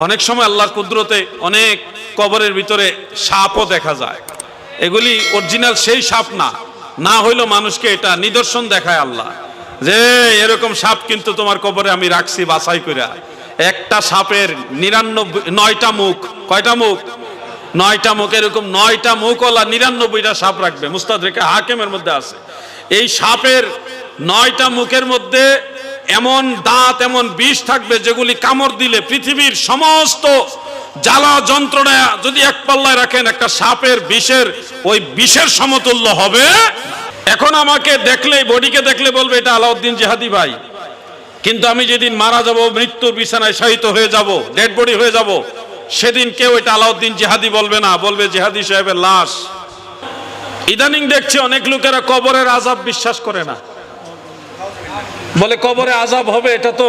অনেক সময় আল্লাহর কুদরতে অনেক কবরের ভিতরে সাপও দেখা যায়। এগুলি অরিজিনাল সেই সাপ না, না হইলেও মানুষকে এটা নিদর্শন দেখায় আল্লাহ যে এরকম সাপ কিন্তু তোমার কবরে আমি রাখছি বাছাই কইরা। একটা সাপের ৯টা মুখ, কয়টা মুখ? ৯টা মুখ। এরকম ৯টা মুখওয়ালা ৯৯টা সাপ রাখবে, মুস্তাদরিকে হাকিমের মধ্যে আছে। এই সাপের ৯টা মুখের মধ্যে এমন দাঁত, এমন বিষ থাকবে যেগুলি কামড় দিলে পৃথিবীর সমস্ত জ্বালা যন্ত্রণা যদি এক পাল্লায় রাখেন, একটা সাপের বিষের ওই বিষের সমতুল্য হবে। এখন আমাকে দেখলে, বডিকে দেখলে বলবে এটা আলাউদ্দিন জিহাদি ভাই, কিন্তু আমি যেদিন মারা যাব, মৃত্যুর বিছানায় শায়িত হয়ে যাব, ডেড বডি হয়ে যাব, সেদিন কেউ এটা আলাউদ্দিন জিহাদি বলবে না, বলবে জিহাদি সাহেবের লাশ। ইদানিং দেখছি অনেক লোকেরা কবরের আযাব বিশ্বাস করে না, বলে কবরে আযাব হবে, এটা তো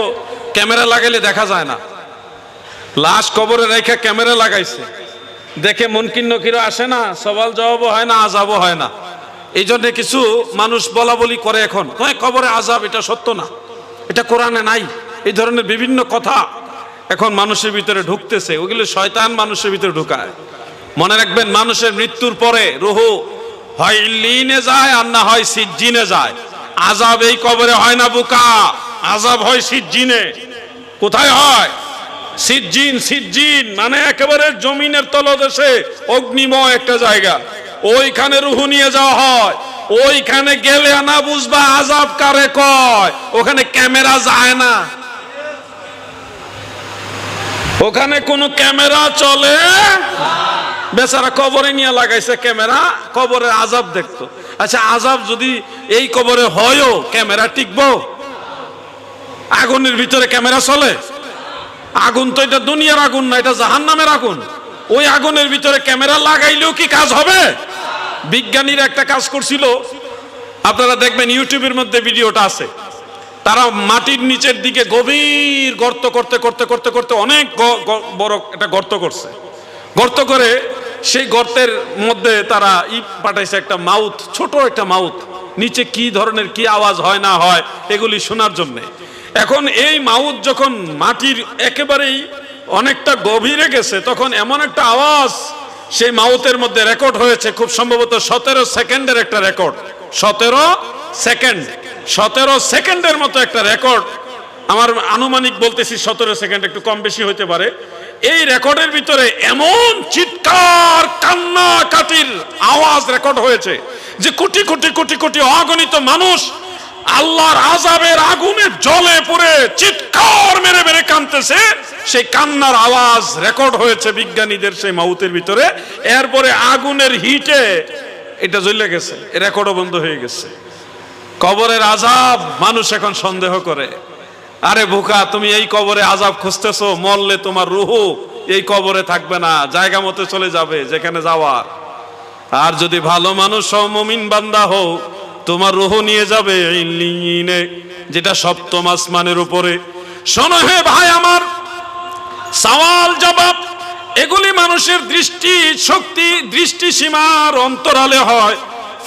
ক্যামেরা লাগাইলে দেখা যায় না। লাশ কবরে রেখে ক্যামেরা লাগাইছে, দেখে মুনকির নকিরও আসে না, সওয়াল জবাবও হয় না, আযাবও হয় না। এই জন্য কিছু মানুষ বলা বলি করে এখন, কবরে আযাব, এটা সত্য না, এটা কোরআনে নাই। এই ধরনের বিভিন্ন কথা এখন মানুষের ভিতরে ঢুকতেছে, ওগুলো শয়তান মানুষের ভিতরে ঢুকায়। মনে রাখবেন, মানুষের মৃত্যুর পরে রুহু হয় ইল্লিনে যায় আর না হয় সিজ্জিনে যায়। আযাব এই কবরে হয় না বুকা, আযাব হয় সিজ্জিনে। কোথায় হয়? সিজ্জিন। সিজ্জিন মানে একেবারে জমিনের তলদেশে অগ্নিময় একটা জায়গা, ওইখানে রুহু নিয়ে যাওয়া হয়। ওইখানে গেলে না বুঝবা আযাব কারে কয়। ওখানে ক্যামেরা যায় না, ওখানে কোনো ক্যামেরা চলে। বেচারা কবরে নিয়ে লাগাইছে ক্যামেরা, কবরের আযাব দেখতো। আচ্ছা, আযাব যদি এই কবরে হয়ও, ক্যামেরা টিকবো? আগুনের ভিতরে ক্যামেরা চলে? আগুন তো এটা দুনিয়ার আগুন না, এটা জাহান্নামের আগুন। ওই আগুনের ভিতরে ক্যামেরা লাগাইলেও কি কাজ হবে? বিজ্ঞানীরা একটা কাজ করছিল, আপনারা দেখবেন ইউটিউবের মধ্যে ভিডিওটা আছে। তারা মাটির নিচের দিকে গভীর গর্ত করতে করতে করতে করতে অনেক বড় একটা গর্ত করছে। গর্ত করে সেই গর্তের মধ্যে তারা পাঠাইছে একটা মাউথ, ছোট একটা মাউথ, নিচে কি ধরনের কি আওয়াজ হয় না হয় এগুলি শোনার জন্য। এখন এই মাউথ যখন মাটির একেবারেই অনেকটা গভীরে গেছে, তখন এমন একটা আওয়াজ সেই মাউথের মধ্যে রেকর্ড হয়েছে, খুব সম্ভবত 17 সেকেন্ডের একটা রেকর্ড। 17 সেকেন্ডের মতো একটা রেকর্ড। আমার আনুমানিক বলতেছি 17 সেকেন্ড, একটু কম বেশি হতে পারে। এই রেকর্ডের ভিতরে এমন চিৎকার কান্নাকাটির আওয়াজ রেকর্ড হয়েছে যে কোটি কোটি কোটি কোটি অগণিত মানুষ আল্লাহর আযাবের আগুনে জ্বলে পুড়ে চিৎকার মেরে মেরে কাঁদতেছে। সেই কান্নার আওয়াজ রেকর্ড হয়েছে বিজ্ঞানীদের সেই মাউথের ভিতরে। এরপরে আগুনের হিটে এটা জ্বলে গেছে, রেকর্ডও বন্ধ হয়ে গেছে। কবরের আযাব মানুষ এখন সন্দেহ করে। আরে বোকা, তুমি এই কবরে আযাব খুঁজতেছো, মরলে তোমার রুহু এই কবরে থাকবে না, জায়গা মতো চলে যাবে যেখানে যাওয়ার। আর যদি ভালো মানুষ হও, মুমিন বান্দা হও, তোমার রুহু নিয়ে যাবে ইল্লিয়িনে, যেটা সপ্তম আসমানের উপরে। শোনো হে ভাই আমার, সওয়াল জবাব এগুলি মানুষের দৃষ্টি শক্তি, দৃষ্টি সীমার অন্তরালে হয়।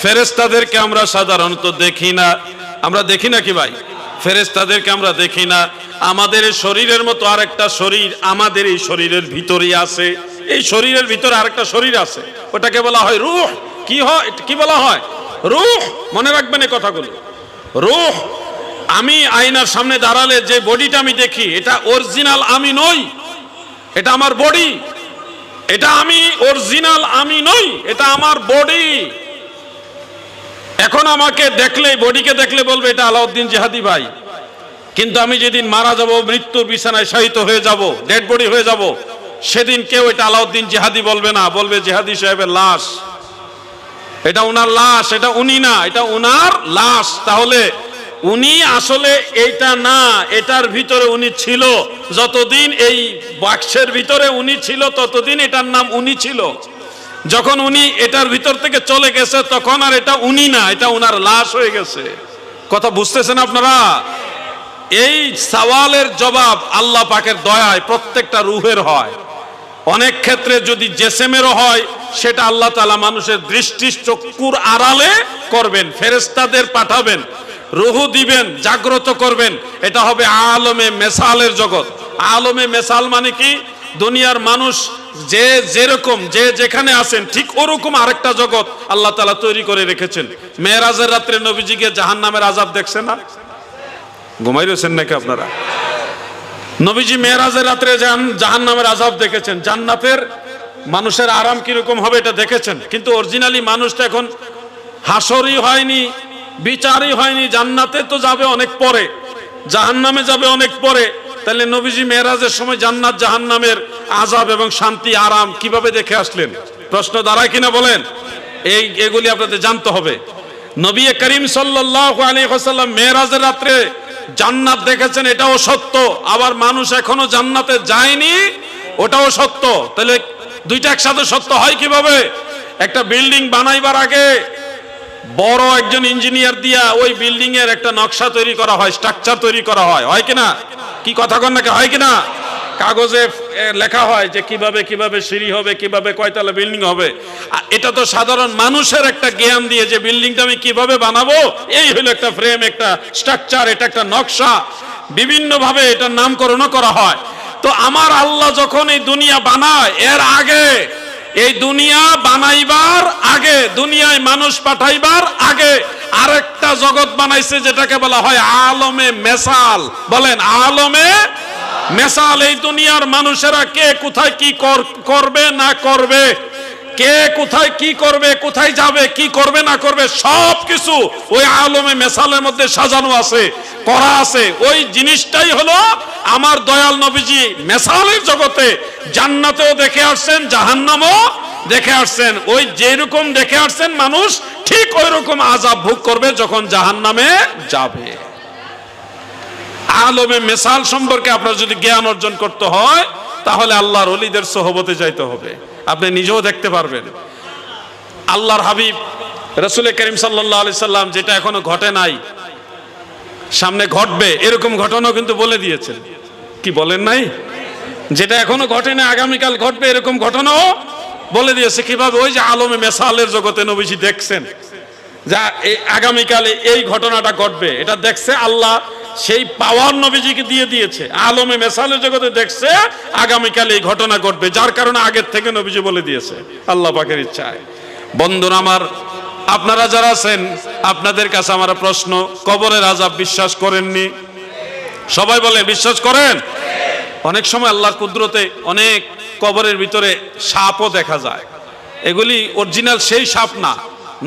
ফেরেশতাদেরকে আমরা সাধারণত দেখি না। আমরা দেখি না কি ভাই? ফেরেশতাদেরকে আমরা দেখি না। আমাদের শরীরের মতো আরেকটা শরীর আমাদের এই শরীরের ভিতরেই আছে। এই শরীরের ভিতরে আরেকটা শরীর আছে, ওটাকে বলা হয় রূহ। কি হয়? কি বলা হয়? রূহ। মনে রাখবেন এই কথাগুলো। রূহ। আমি আয়নার সামনে দাঁড়ালে যে বডিটা আমি দেখি, এটা অরিজিনাল আমি নই, এটা আমার বডি। এটা আমি অরিজিনাল আমি নই, এটা আমার বডি। এখন আমাকে দেখলে, বডিকে দেখলে বলবে এটা আলাউদ্দিন জিহাদি ভাই, কিন্তু আমি যেদিন মারা যাব, মৃত্যুর বিছানায় শায়িত হয়ে যাব, ডেড বডি হয়ে যাব, সেদিন কেউ এটা আলাউদ্দিন জিহাদি বলবে না, বলবে জিহাদি সাহেবের লাশ। এটা উনার লাশ, এটা উনি না, এটা উনার লাশ। তাহলে উনি আসলে এইটা না, এটার ভিতরে উনি ছিল। যতদিন এই বাক্সের ভিতরে উনি ছিল, ততদিন এটার নাম উনি ছিল। যখন উনি এটার ভিতর থেকে চলে গেছে, তখন আর এটা উনি না, এটা উনার লাশ হয়ে গেছে। কথা বুঝতেছেন আপনারা? এই সওয়ালের জবাব আল্লাহ পাকের দয়ায় প্রত্যেকটা রূহের হয়। অনেক ক্ষেত্রে যদি জেসেমেরও হয়, সেটা আল্লাহ তাআলা মানুষের দৃষ্টি চক্ষুর আড়ালে করবেন, ফেরেশতাদের পাঠাবেন, রুহু দিবেন, জাগ্রত করবেন। এটা হবে আলমে মেসালের জগৎ। আলমে মেসাল মানে কি? দুনিয়ার মানুষ যে যেরকম যে যেখানে আছেন ঠিক ওরকম আরেকটা জগৎ আল্লাহ তাআলা তৈরি করে রেখেছেন। মেরাজের রাত্রে নবীজিকে জাহান্নামের আযাব দেখছেন না? ঘুমাই রয়েছেন নাকি আপনারা? নবীজি মেরাজের রাত্রে জাহান্নামের আযাব দেখেছেন, জান্নাতের মানুষের আরাম কিরকম হবে এটা দেখেছেন। কিন্তু অরিজিনালি মানুষটা এখন হাসরই হয়নি, বিচারই হয়নি, জান্নাতে তো যাবে অনেক পরে, জাহান্নামে যাবে অনেক পরে। তাহলে নবীজি মেরাজের সময় জান্নাত জাহান্নামের আযাব এবং শান্তি আরাম কিভাবে দেখে আসলেন? প্রশ্ন দাঁড়ায় কিনা বলেন? এগুলি আপনাদের জানতে হবে। নবী করিম সাল্লাল্লাহু আলাইহি ওয়াসাল্লাম মেরাজের রাত্রে জান্নাত দেখেছেন, এটাও সত্য। আবার মানুষ এখনো জান্নাতে যায়নি, ওটাও সত্য। তাহলে দুইটা একসাথে সত্য হয় কিভাবে? একটা বিল্ডিং বানাইবার আগে বড় একজন ইঞ্জিনিয়ার দিয়া ওই বিল্ডিং এর একটা নকশা তৈরি করা হয়, স্ট্রাকচার তৈরি করা হয়, হয় কিনা? কি কথা কন নাকি? হয় কিনা? কাগজে লেখা হয় যে কিভাবে কিভাবে সিঁড়ি হবে, কিভাবে কয়তলা বিল্ডিং হবে। এটা তো সাধারণ মানুষের একটা জ্ঞান দিয়ে যে বিল্ডিংটা আমি কিভাবে বানাবো, এই হলো একটা ফ্রেম, একটা স্ট্রাকচার, এটা একটা নকশা, বিভিন্ন ভাবে এটার নামকরণ করা হয়। তো আমার আল্লাহ যখন এই দুনিয়া বানায়, এর আগে এই দুনিয়া বানাইবার আগে, দুনিয়ায় মানুষ পাঠাইবার আগে আরেকটা জগৎ বানাইছে যেটাকে বলা হয় আলমে মেসাল। বলেন আলমে মেসাল। এই দুনিয়ার মানুষেরা কে কোথায় কি করবে না করবে, কে কোথায় কি করবে, কোথায় যাবে, কি করবে না করবে, সব কিছু ওই আলমে মেসালের মধ্যে সাজানো আছে, করা আছে। ওই জিনিসটাই হলো আমার দয়াল নবীজি মেসালের জগতে জান্নাতেও দেখে আসছেন, জাহান্নামও দেখে আসছেন। ওই যেরকম দেখে আসছেন মানুষ ঠিক ওই রকম আযাব ভোগ করবে যখন জাহান্নামে যাবে। আলমে মেসাল সম্পর্কে আপনার যদি জ্ঞান অর্জন করতে হয় তাহলে আল্লাহর ওলিদের সোহবতে যাইতে হবে। আপনি নিজেও দেখতে পারবেন। আল্লাহর হাবিব রাসূল করিম সাল্লাল্লাহু আলাইহি সাল্লাম যেটা এখনো ঘটে নাই, সামনে ঘটবে এরকম ঘটনাও কিন্তু বলে দিয়েছেন। কি বলেন নাই? যেটা এখনো ঘটে না, আগামীকাল ঘটবে এরকম ঘটনাও বলে দিয়েছে। কিভাবে? ওই যে আলমে মেসালের জগতে নবীজি দেখছেন যা আগামীকালে এই ঘটনাটা ঘটবে, এটা দেখছে আল্লাহ, সেই পাওয়ার নবীজিকে দিয়ে দিয়েছে। আলমে মেসালের জগতে দেখছে আগামীকালে এই ঘটনা ঘটবে, যার কারণে আগের থেকে নবীজি বলে দিয়েছে আল্লাহ পাকের ইচ্ছায়। বন্ধুরা আমার, আপনারা যারা আছেন আপনাদের কাছে আমার প্রশ্ন, কবরের আযাব বিশ্বাস করেননি? সবাই বলেন বিশ্বাস করেন? অনেক সময় আল্লাহর কুদরতে অনেক কবরের ভিতরে সাপও দেখা যায়। এগুলি অরিজিনাল সেই সাপ না,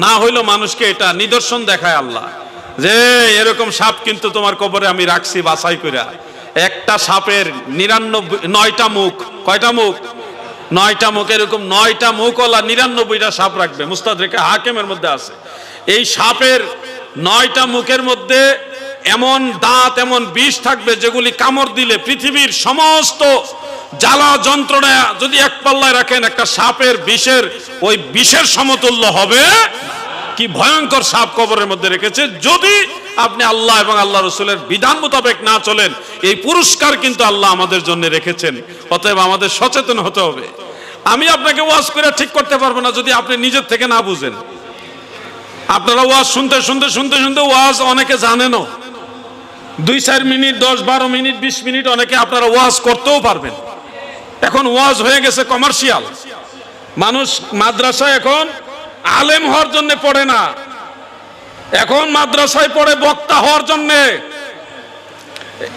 না হইলো মানুষকে এটা নিদর্শন দেখায় আল্লাহ যে এরকম সাপ কিন্তু তোমার কবরে আমি রাখছি বাছাই করে। একটা সাপের ৯টা মুখ, কয়টা মুখ? ৯টা মুখ। এরকম ৯টা মুখওয়ালা ৯৯টা সাপ রাখবে, মুস্তাদরিকে হাকিমের মধ্যে আছে। এই সাপের ৯টা মুখের মধ্যে এমন দাঁত, এমন বিষ থাকবে যেগুলি কামড় দিলে পৃথিবীর সমস্ত জ্বালা যন্ত্রণা যদি এক পাল্লায় রাখেন, একটা সাপের বিষের ওই বিষের সমতুল্য হবে। কি ভয়ঙ্কর সাপ কবরের মধ্যে রেখেছে যদি আপনি আল্লাহ এবং আল্লাহ রাসূলের বিধান মোতাবেক না চলেন। এই পুরস্কার কিন্তু আল্লাহ আমাদের জন্য রেখেছেন। অতএব আমাদের সচেতন হতে হবে। আমি আপনাকে ওয়াজ করে ঠিক করতে পারবো না যদি আপনি নিজের থেকে না বুঝেন। আপনারা ওয়াজ শুনতে শুনতে শুনতে শুনতে ওয়াজ অনেকে জানেনও, 2-4 মিনিট, 10-12 মিনিট, 20 মিনিট অনেকে আপনারা ওয়াজ করতেও পারবেন। এখন ওয়াজ হয়ে গেছে কমার্শিয়াল। মানুষ মাদ্রাসায় এখন আলেম হওয়ার জন্য পড়ে না, এখন মাদ্রাসায় পড়ে বক্তা হওয়ার জন্য।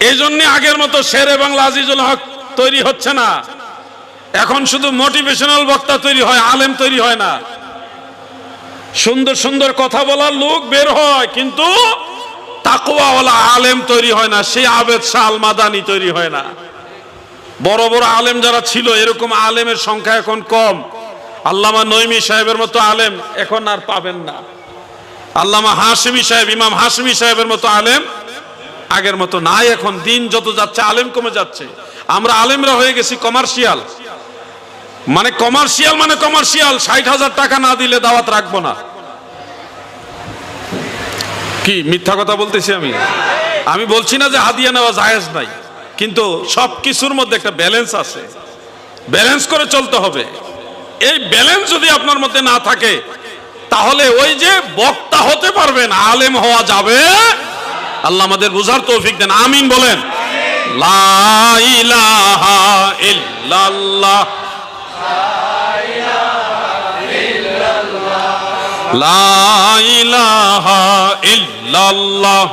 এই জন্য আগের মতো শেরে বাংলা আজিজুল হক তৈরি হচ্ছে না। এখন শুধু মোটিভেশনাল বক্তা তৈরি হয়, আলেম তৈরি হয় না। সুন্দর সুন্দর কথা বলার লোক বের হয়, কিন্তু তাকওয়াওয়ালা আলেম তৈরি হয় না। সেই আবেদ শাহ আল মাদানি তৈরি হয় না। বড় বড় আলেম যারা ছিল, এরকম আলেমের সংখ্যা এখন কম। আল্লামা নঈমী সাহেবের মতো আলেম এখন আর পাবেন না। আল্লামা হাশিমি সাহেব, ইমাম হাশিমি সাহেবের মতো আলেম আগের মতো নাই। এখন দিন যত যাচ্ছে আলেম কমে যাচ্ছে। আমরা আলেমরা হয়ে গেছি কমার্শিয়াল। মানে কমার্শিয়াল মানে কমার্শিয়াল, ৬০,০০০ টাকা না দিলে দাওয়াত রাখবো না। কি মিথ্যা কথা বলতেছি আমি? আমি বলছি না যে হাদিয়া নেওয়া জায়েজ নাই, কিন্তু সব কিছুর মধ্যে একটা ব্যালেন্স আছে। ব্যালেন্স করে চলতে হবে। এই ব্যালেন্স যদি আপনার মধ্যে না থাকে তাহলে ওই যে বক্তা হতে পারবেন, আলেম হওয়া যাবে। আল্লাহ আমাদের বুঝার তৌফিক দেন, আমিন বলেন। লা ইলাহা ইল্লাল্লাহ লা ইলাহা ইল্লাল্লাহ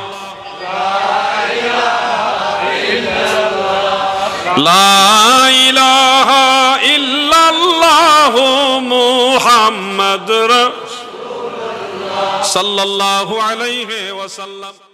লা ইলাহা ইল্লাল্লাহু মুহাম্মাদুর রাসূলুল্লাহ সাল্লাল্লাহু আলাইহি ওয়াসাল্লাম।